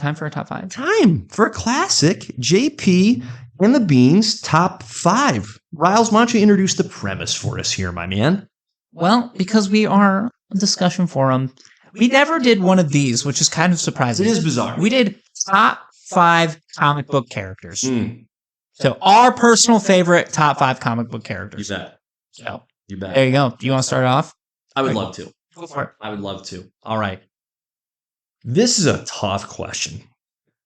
Time for a top 5? Time for a classic. JP and the Beans top 5. Riles, why don't you introduce the premise for us here, my man? Well, because we are a discussion forum, we never did one of these, which is kind of surprising. It is bizarre. We did top 5 comic book characters. So our personal favorite top 5 comic book characters. You bet. So You bet. there you go. Do you want to start off? I would love to. Go for it. I would love to. All right. This is a tough question.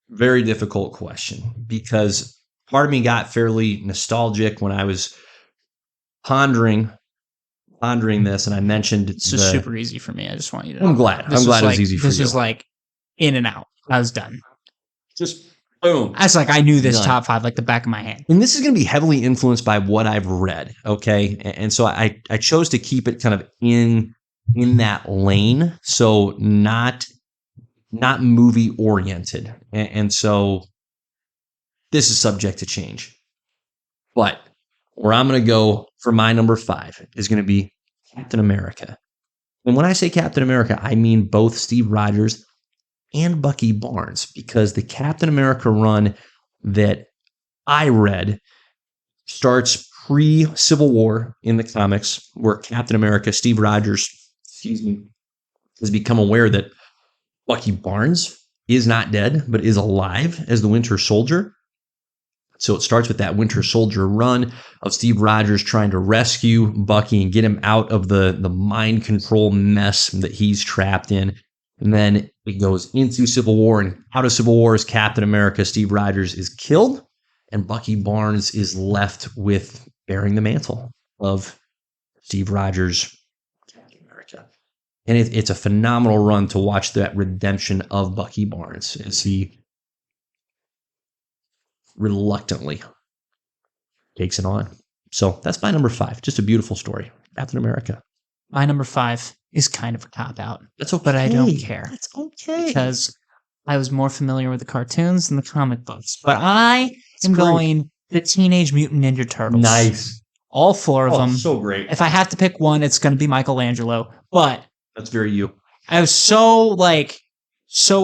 Very difficult question because part of me got fairly nostalgic when I was pondering this, and I mentioned this is super easy for me. I just want you to know. I'm glad it was easy for you. This is like in and out. I was done. Just boom. I was like, I knew this top 5 like the back of my hand. And this is going to be heavily influenced by what I've read, okay? And so I chose to keep it kind of in that lane, so not movie oriented. And so this is subject to change. But where I'm going to go for my number 5 is going to be Captain America. And when I say Captain America, I mean both Steve Rogers and Bucky Barnes, because the Captain America run that I read starts pre-Civil War in the comics, where Captain America, Steve Rogers, has become aware that Bucky Barnes is not dead, but is alive as the Winter Soldier. So it starts with that Winter Soldier run of Steve Rogers trying to rescue Bucky and get him out of the mind control mess that he's trapped in. And then it goes into Civil War, and out of Civil War is Captain America. Steve Rogers is killed, and Bucky Barnes is left with bearing the mantle of Steve Rogers, Captain America. And it's a phenomenal run to watch that redemption of Bucky Barnes as he reluctantly takes it on. So that's my number 5. Just a beautiful story. Captain America. My number 5 is kind of a cop-out. That's okay. But I don't care. That's okay. Because I was more familiar with the cartoons than the comic books. But I am going the Teenage Mutant Ninja Turtles. Nice. All 4 of them. So great. If I have to pick one, it's going to be Michelangelo. But that's very you. I was so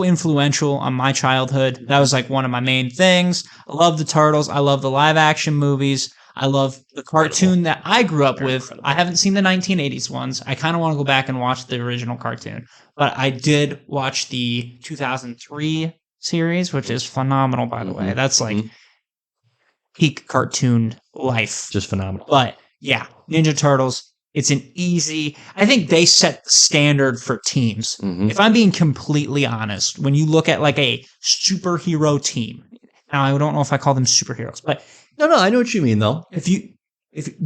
influential on my childhood. That was like one of my main things. I love the Turtles. I love the live action movies. I love the cartoon that I grew up with. Incredible. I haven't seen the 1980s ones. I kind of want to go back and watch the original cartoon. But I did watch the 2003 series, which is phenomenal, by the way. That's like peak cartoon life. Just phenomenal. But yeah, Ninja Turtles. It's an easy... I think they set the standard for teams. If I'm being completely honest, when you look at like a superhero team, now I don't know if I call them superheroes, but... No, I know what you mean, though. If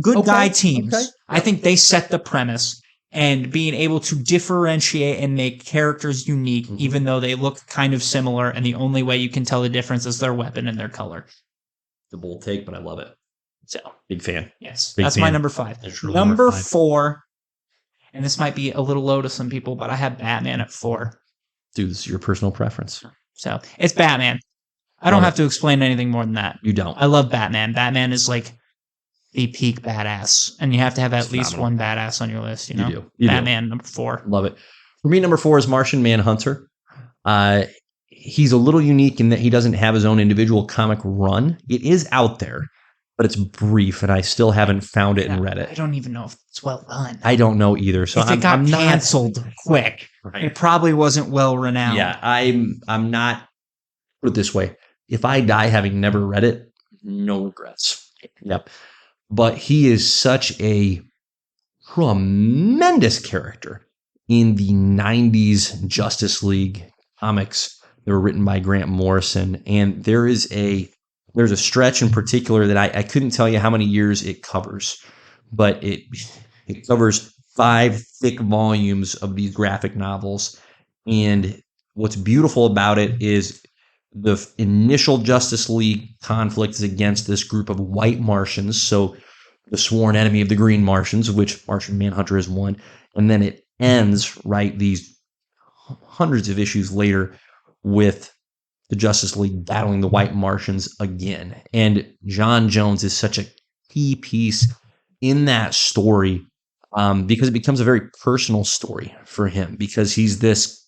good guy teams, I think they set the premise, and being able to differentiate and make characters unique, even though they look kind of similar, and the only way you can tell the difference is their weapon and their color. The bold take, but I love it. So big fan. Yes, big that's fan. My number 5. Number 4, and this might be a little low to some people, but I have Batman at 4. Dude, this is your personal preference. So it's Batman. I don't have to explain anything more than that. You don't. I love Batman. Batman is like the peak badass, and you have to have at least one badass on your list. You know, you do. Batman number 4. Love it. For me, number 4 is Martian Manhunter. He's a little unique in that he doesn't have his own individual comic run. It is out there, but it's brief, and I still haven't found it and read it. I don't even know if it's well done. I don't know either. So if it got canceled quick, it probably wasn't well renowned. Yeah, I'm not. Put it this way: if I die having never read it, no regrets. Yep. But he is such a tremendous character in the 90s Justice League comics that were written by Grant Morrison. And there's a stretch in particular that I couldn't tell you how many years it covers, but it covers 5 thick volumes of these graphic novels. And what's beautiful about it is the initial Justice League conflict is against this group of white Martians, so the sworn enemy of the Green Martians, of which Martian Manhunter is one. And then it ends, right, these hundreds of issues later, with the Justice League battling the white Martians again. And John Jones is such a key piece in that story because it becomes a very personal story for him, because he's this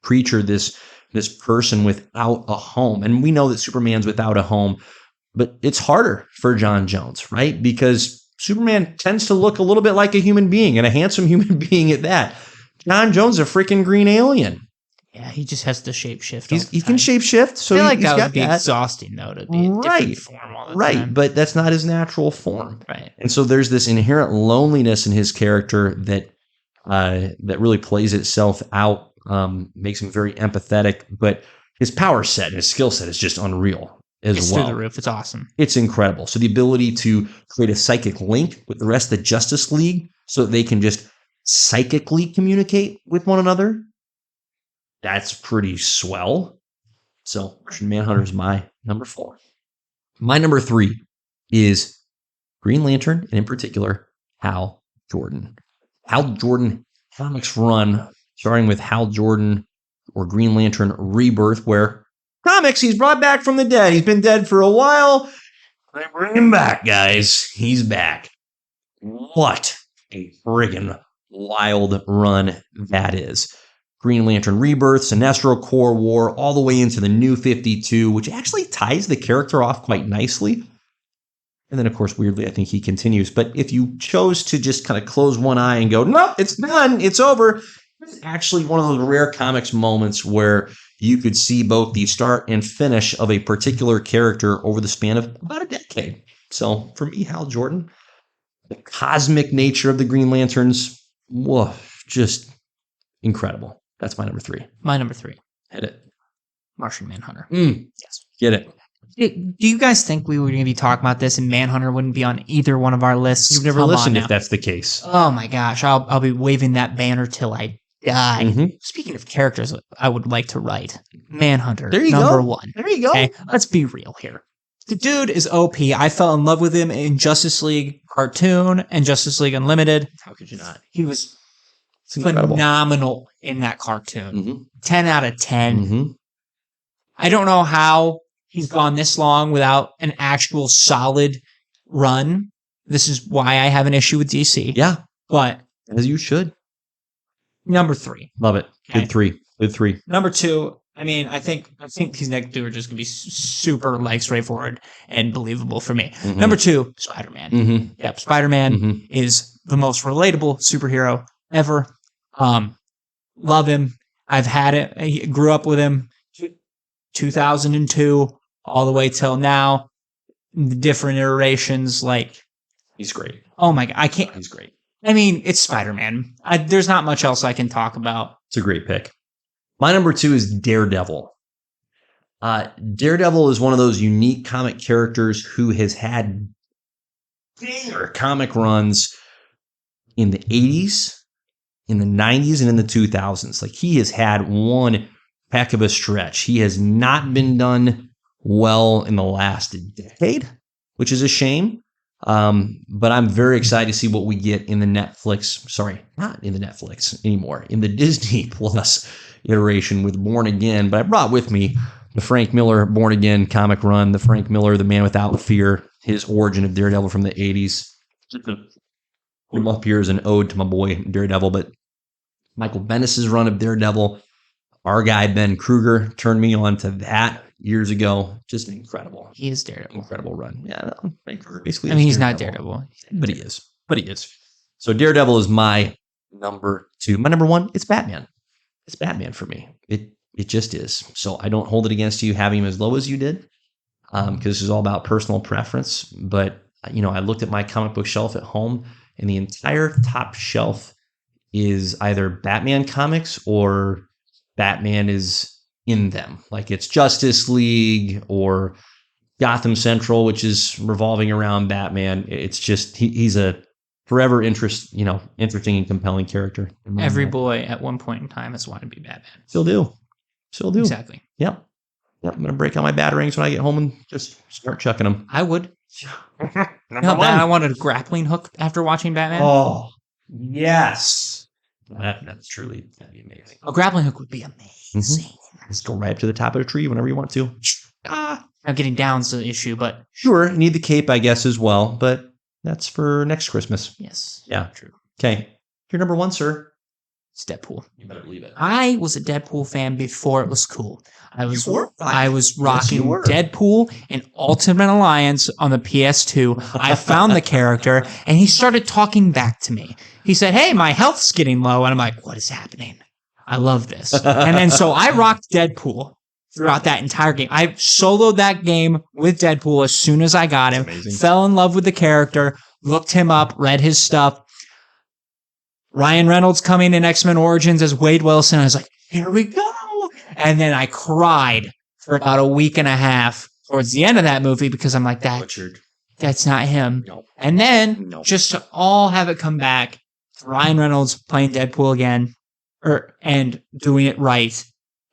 creature, this this person without a home. And we know that Superman's without a home, but it's harder for John Jones, right? Because Superman tends to look a little bit like a human being, and a handsome human being at that. John Jones is a freaking green alien. Yeah, he just has to shapeshift. He can shapeshift, so I feel like he's that got would be that. exhausting, though, to be a different form all the time. But that's not his natural form. Right. And so there's this inherent loneliness in his character that really plays itself out, makes him very empathetic. But his power set and his skill set is just unreal as It's well. through the roof. It's awesome. It's incredible. So the ability to create a psychic link with the rest of the Justice League so that they can just psychically communicate with one another, that's pretty swell. So Martian Manhunter is my number 4. My number 3 is Green Lantern, and in particular, Hal Jordan. Hal Jordan comics run, starting with Hal Jordan or Green Lantern Rebirth, where comics, he's brought back from the dead. He's been dead for a while. They bring him back, guys. He's back. What a friggin' wild run that is. Green Lantern Rebirth, Sinestro Corps War, all the way into the New 52, which actually ties the character off quite nicely. And then, of course, weirdly, I think he continues. But if you chose to just kind of close one eye and go, nope, it's done, it's over, it's actually one of those rare comics moments where you could see both the start and finish of a particular character over the span of about a decade. So for me, Hal Jordan, the cosmic nature of the Green Lanterns, whoa, just incredible. That's my number 3. My number 3. Hit it. Martian Manhunter. Yes. Get it. Do you guys think we were going to be talking about this and Manhunter wouldn't be on either one of our lists? You've never Come listened on if now. that's the case. Oh my gosh, I'll be waving that banner till I die. Mm-hmm. Speaking of characters I would like to write, Manhunter, There you number go. 1. There you go. Okay, let's be real here. The dude is OP. I fell in love with him in Justice League cartoon and Justice League Unlimited. How could you not? He was It's incredible. phenomenal in that cartoon. Mm-hmm. 10 out of 10. Mm-hmm. I don't know how he's gone this long without an actual solid run. This is why I have an issue with DC. Yeah, But as you should. number 3. Love it. Okay. Good 3. Good 3. Number 2, I mean, I think these next two are just going to be super like straightforward and believable for me. Mm-hmm. Number 2, Spider-Man. Mm-hmm. Yep, Spider-Man Mm-hmm. is the most relatable superhero ever. Love him. I've had it. I grew up with him 2002 all the way till now. The different iterations, like, He's great. oh my God, I can't. He's great. I mean, it's Spider-Man. There's not much else I can talk about. It's a great pick. My number 2 is Daredevil. Daredevil is one of those unique comic characters who has had bigger comic runs in the 80s, in the 90s, and in the 2000s. Like, he has had one heck of a stretch. He has not been done well in the last decade, which is a shame. But I'm very excited to see what we get in the Netflix. Sorry, not in the Netflix anymore, in the Disney Plus iteration with Born Again. But I brought with me the Frank Miller Born Again comic run, the Frank Miller, The Man Without Fear, his origin of Daredevil from the 80s. I'm up here as an ode to my boy Daredevil, but Michael Bendis' run of Daredevil, our guy Ben Kruger turned me on to that years ago. Just incredible. He is Daredevil. Incredible run. Yeah, no, Ben Kruger basically. I mean, is he's not Daredevil. but he is. But he is. So Daredevil is my number 2. My number 1, it's Batman. It's Batman for me. It just is. So I don't hold it against you having him as low as you did, because this is all about personal preference. But I looked at my comic book shelf at home, and the entire top shelf is either Batman comics or Batman is in them. Like, it's Justice League or Gotham Central, which is revolving around Batman. It's just he's a forever interesting and compelling character. Every boy at one point in time has wanted to be Batman. Still do. Exactly. Yep. I'm gonna break out my batarangs when I get home and just start chucking them. I would. You know how bad I wanted a grappling hook after watching Batman? Oh yes, that'd be amazing. A grappling hook would be amazing. Just go right up to the top of a tree whenever you want to. Now, getting down's the issue, but Sure, you need the cape, I guess, as well, but that's for next Christmas. yes. Yeah. True. Okay, your number 1, sir. It's Deadpool. You better believe it. I was a Deadpool fan before it was cool. I was were? rocking you were. Deadpool and Ultimate Alliance on the PS2. I found the character and he started talking back to me. He said, "Hey, my health's getting low." And I'm like, "What is happening? I love this." And then so I rocked Deadpool throughout that entire game. I soloed that game with Deadpool as soon as I got him. Fell in love with the character, looked him up, read his stuff. Ryan Reynolds coming in X-Men Origins as Wade Wilson. I was like, here we go. And then I cried for about a week and a half towards the end of that movie because I'm like, that's not him. No. And then just to all have it come back, Ryan Reynolds playing Deadpool again and doing it right.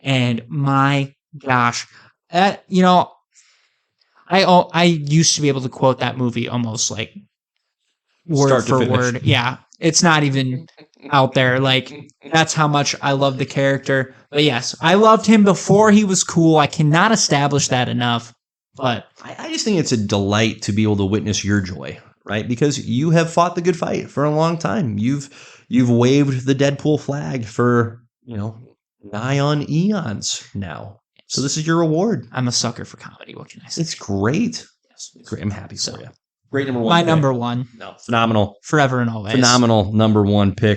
And my gosh, I used to be able to quote that movie almost like word for word. Yeah. It's not even out there. Like, that's how much I love the character. But yes, I loved him before he was cool. I cannot establish that enough. But I just think it's a delight to be able to witness your joy, right? Because you have fought the good fight for a long time. You've waved the Deadpool flag for, nigh on eons now. So this is your reward. I'm a sucker for comedy. What can I say? It's great. Yes. It's great. I'm happy for you. Great number one. My pick. number one. No, phenomenal. Forever and always. Phenomenal number one pick.